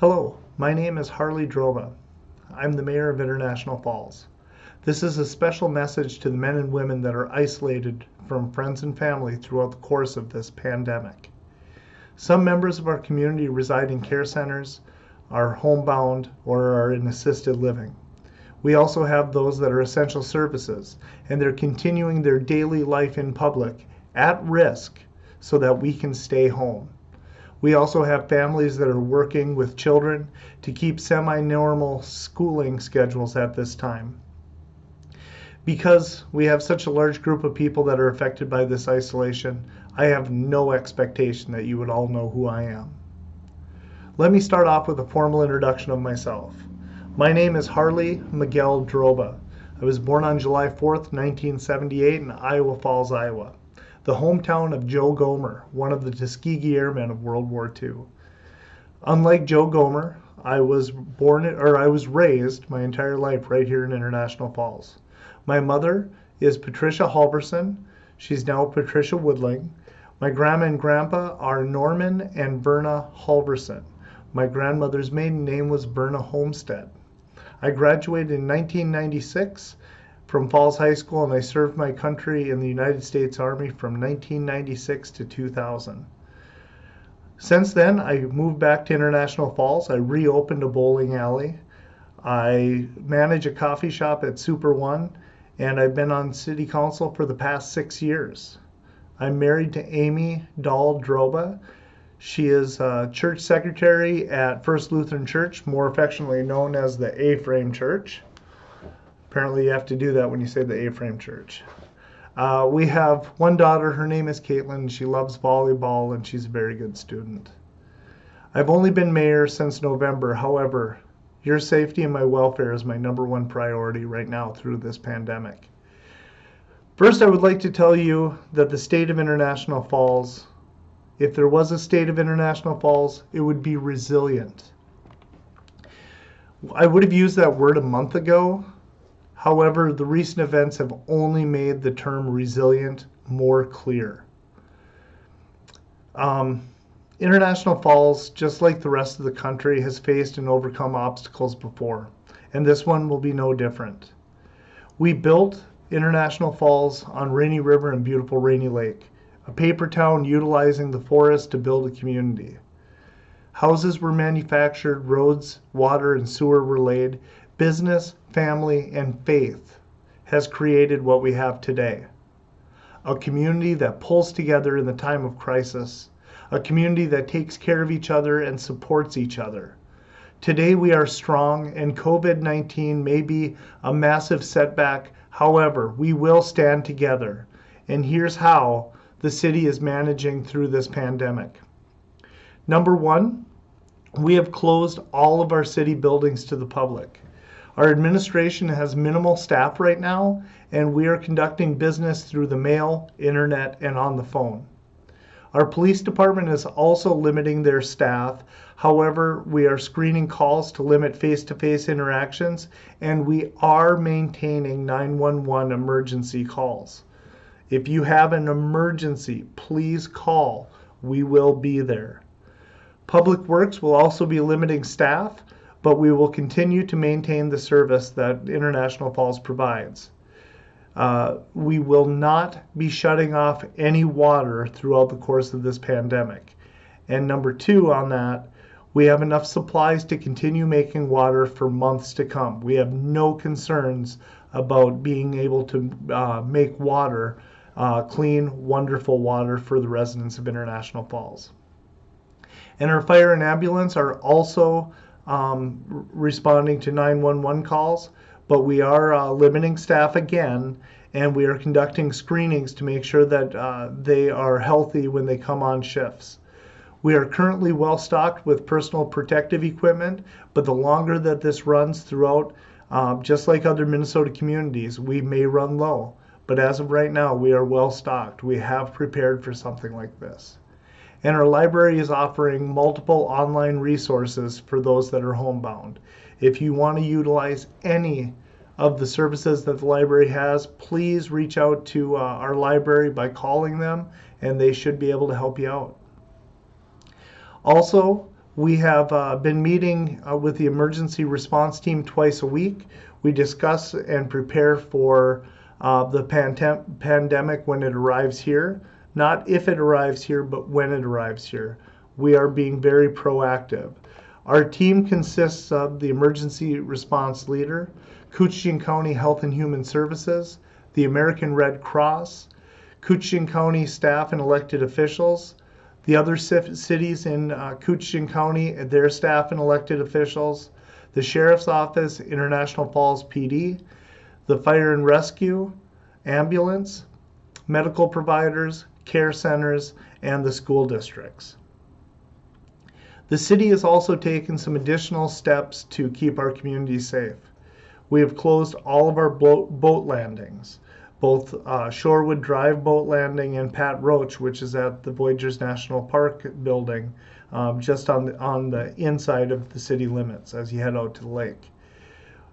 Hello, my name is Harley Droba. I'm the mayor of International Falls. This is a special message to the men and women that are isolated from friends and family throughout the course of this pandemic. Some members of our community reside in care centers, are homebound, or are in assisted living. We also have those that are essential services, and they're continuing their daily life in public at risk so that we can stay home. We also have families that are working with children to keep semi-normal schooling schedules at this time. Because we have such a large group of people that are affected by this isolation, I have no expectation that you would all know who I am. Let me start off with a formal introduction of myself. My name is Harley Miguel Droba. I was born on July 4th, 1978 in Iowa Falls, Iowa, the hometown of Joe Gomer, one of the Tuskegee Airmen of World War II. Unlike Joe Gomer, I was raised my entire life right here in International Falls. My mother is Patricia Halverson. She's now Patricia Woodling. My grandma and grandpa are Norman and Verna Halverson. My grandmother's maiden name was Verna Homestead. I graduated in 1996 from Falls High School, and I served my country in the United States Army from 1996 to 2000. Since then, I moved back to International Falls. I reopened a bowling alley. I manage a coffee shop at Super One, and I've been on City Council for the past 6 years. I'm married to Amy Dahl Droba. She is church secretary at First Lutheran Church, more affectionately known as the A-Frame Church. Apparently you have to do that when you say the A-Frame Church. We have one daughter. Her name is Caitlin. She loves volleyball, and she's a very good student. I've only been mayor since November. However, your safety and my welfare is my number one priority right now through this pandemic. First, I would like to tell you that the state of International Falls, if there was a state of International Falls, it would be resilient. I would have used that word a month ago. However, the recent events have only made the term resilient more clear. International Falls, just like the rest of the country, has faced and overcome obstacles before, and this one will be no different. We built International Falls on Rainy River and beautiful Rainy Lake, a paper town utilizing the forest to build a community. Houses were manufactured, roads, water, and sewer were laid. Business, family, and faith has created what we have today. A community that pulls together in the time of crisis. A community that takes care of each other and supports each other. Today we are strong, and COVID-19 may be a massive setback. However, we will stand together. And here's how the city is managing through this pandemic. Number one, we have closed all of our city buildings to the public. Our administration has minimal staff right now, and we are conducting business through the mail, internet, and on the phone. Our police department is also limiting their staff. However, we are screening calls to limit face-to-face interactions, and we are maintaining 911 emergency calls. If you have an emergency, please call. We will be there. Public Works will also be limiting staff, but we will continue to maintain the service that International Falls provides. We will not be shutting off any water throughout the course of this pandemic. And number two on that, we have enough supplies to continue making water for months to come. We have no concerns about being able to make water, clean, wonderful water for the residents of International Falls. And our fire and ambulance are also responding to 911 calls, but we are limiting staff again, and we are conducting screenings to make sure that they are healthy when they come on shifts. We are currently well stocked with personal protective equipment, but the longer that this runs throughout, just like other Minnesota communities, we may run low. But as of right now, we are well stocked. We have prepared for something like this. And our library is offering multiple online resources for those that are homebound. If you want to utilize any of the services that the library has, please reach out to our library by calling them, and they should be able to help you out. Also, We have been meeting with the emergency response team twice a week. We discuss and prepare for the pandemic when it arrives here. Not if it arrives here, but when it arrives here. We are being very proactive. Our team consists of the emergency response leader, Coochin County Health and Human Services, the American Red Cross, Coochin County staff and elected officials, the other cities in Coochin County, their staff and elected officials, the Sheriff's Office, International Falls PD, the Fire and Rescue, ambulance, medical providers, care centers, and the school districts. The city has also taken some additional steps to keep our community safe. We have closed all of our boat landings, both Shorewood Drive boat landing and Pat Roach, which is at the Voyageurs National Park building, just on the inside of the city limits as you head out to the lake.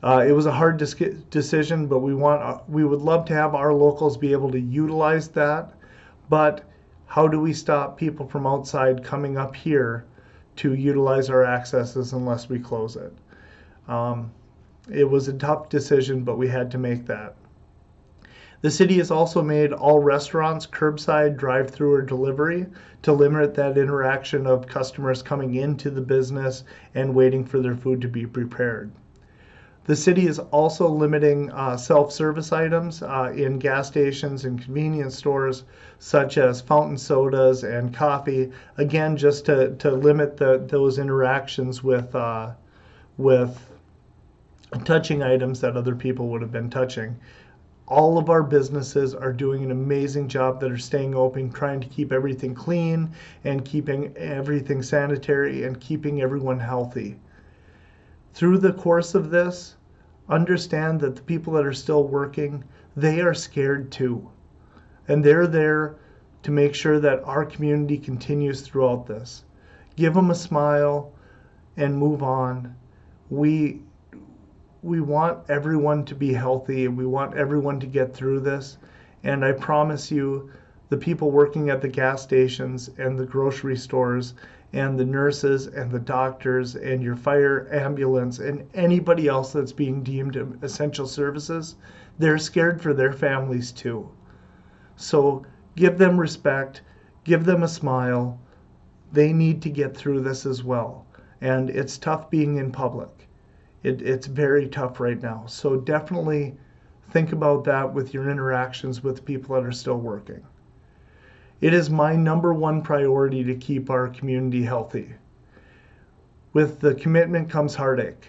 It was a hard decision, but we would love to have our locals be able to utilize that. But how do we stop people from outside coming up here to utilize our accesses unless we close it? It was a tough decision, but we had to make that. The city has also made all restaurants curbside, drive-through, or delivery to limit that interaction of customers coming into the business and waiting for their food to be prepared. The city is also limiting self-service items in gas stations and convenience stores, such as fountain sodas and coffee, again, just to limit those interactions with touching items that other people would have been touching. All of our businesses are doing an amazing job that are staying open, trying to keep everything clean and keeping everything sanitary and keeping everyone healthy. Through the course of this, understand that the people that are still working, they are scared too. And they're there to make sure that our community continues throughout this. Give them a smile and move on. We want everyone to be healthy, and we want everyone to get through this. And I promise you, the people working at the gas stations and the grocery stores and the nurses and the doctors and your fire ambulance and anybody else that's being deemed essential services, they're scared for their families too. So give them respect, give them a smile. They need to get through this as well. And it's tough being in public. It's very tough right now. So definitely think about that with your interactions with people that are still working. It is my number one priority to keep our community healthy. With the commitment comes heartache.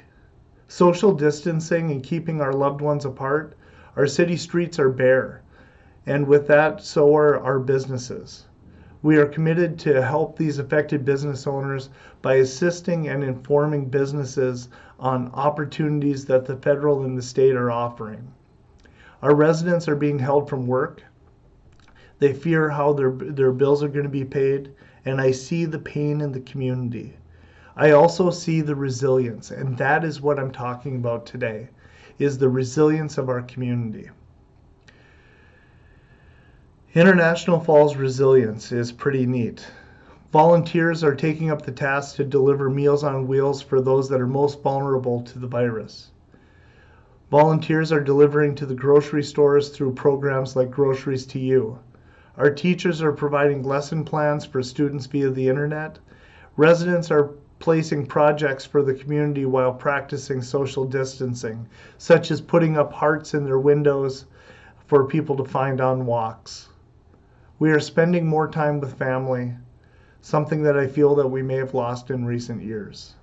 Social distancing and keeping our loved ones apart, our city streets are bare. And with that, so are our businesses. We are committed to help these affected business owners by assisting and informing businesses on opportunities that the federal and the state are offering. Our residents are being held from work. They fear how their bills are going to be paid, and I see the pain in the community. I also see the resilience, and that is what I'm talking about today, is the resilience of our community. International Falls resilience is pretty neat. Volunteers are taking up the task to deliver Meals on Wheels for those that are most vulnerable to the virus. Volunteers are delivering to the grocery stores through programs like Groceries to You. Our teachers are providing lesson plans for students via the internet. Residents are placing projects for the community while practicing social distancing, such as putting up hearts in their windows for people to find on walks. We are spending more time with family, something that I feel that we may have lost in recent years.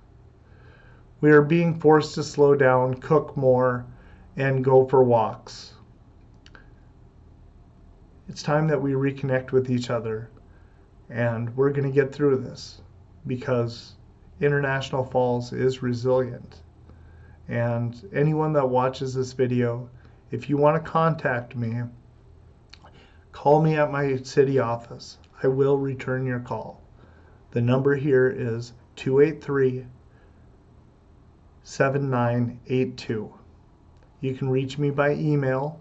We are being forced to slow down, cook more, and go for walks. It's time that we reconnect with each other, and we're going to get through this because International Falls is resilient. And anyone that watches this video, if you want to contact me, call me at my city office. I will return your call. The number here is 283-7982. You can reach me by email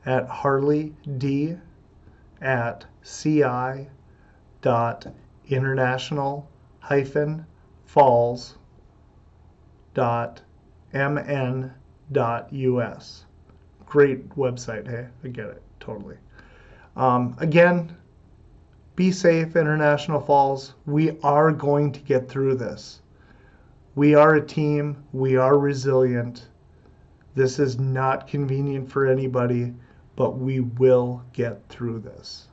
at harleyd@ci.international-falls.org. falls.mn.us. Great website, hey? I get it, totally. Again, be safe, International Falls. We are going to get through this. We are a team. We are resilient. This is not convenient for anybody, but we will get through this.